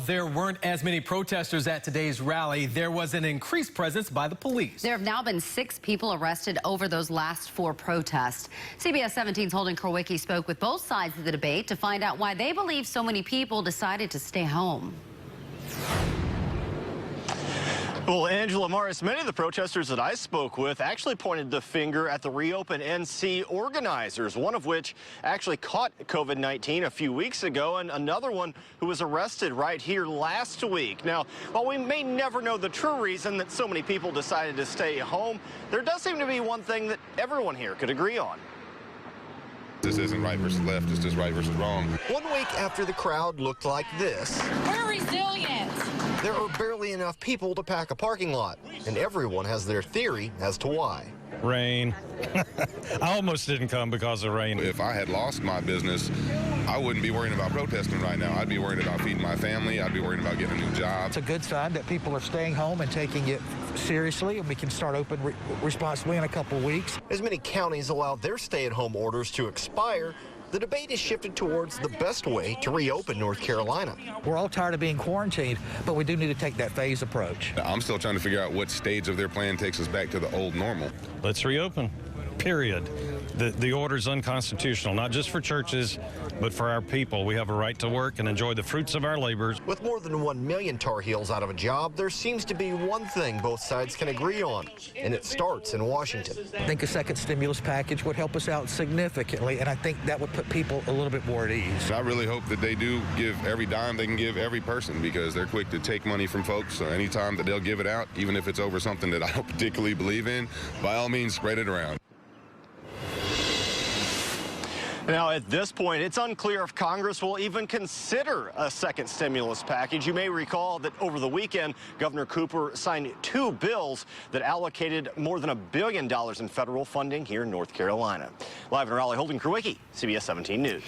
there weren't as many protesters at today's rally, there was an increased presence by the police. There have now been 6 people arrested over those last 4 protests. CBS 17's Holden Krowicki spoke with both sides of the debate to find out why they believe so many people decided to stay home. Well, Angela Morris, many of the protesters that I spoke with actually pointed the finger at the ReOpen NC organizers, one of which actually caught COVID-19 a few weeks ago, and another one who was arrested right here last week. Now, while we may never know the true reason that so many people decided to stay home, there does seem to be one thing that everyone here could agree on. This isn't right versus left, it's just right versus wrong. 1 week after the crowd looked like this, we're resilient. There are barely enough people to pack a parking lot, and everyone has their theory as to why. Rain. I almost didn't come because of rain. If I had lost my business, I wouldn't be worrying about protesting right now. I'd be worried about feeding my family. I'd be worried about getting a new job. It's a good sign that people are staying home and taking it seriously, and we can start open responsibly in a couple weeks. As many counties allow their stay-at-home orders to expire, the debate is shifted towards the best way to reopen North Carolina. We're all tired of being quarantined, but we do need to take that phased approach. I'm still trying to figure out what stage of their plan takes us back to the old normal. Let's reopen, period. The order's unconstitutional, not just for churches, but for our people. We have a right to work and enjoy the fruits of our labors. With more than 1 million Tar Heels out of a job, there seems to be one thing both sides can agree on, and it starts in Washington. I think a second stimulus package would help us out significantly, and I think that would put people a little bit more at ease. I really hope that they do give every dime they can give every person, because they're quick to take money from folks. So anytime that they'll give it out, even if it's over something that I don't particularly believe in, by all means, spread it around. Now, at this point, it's unclear if Congress will even consider a second stimulus package. You may recall that over the weekend, Governor Cooper signed 2 bills that allocated more than $1 billion in federal funding here in North Carolina. Live in Raleigh, Holden Krowicki, CBS 17 News.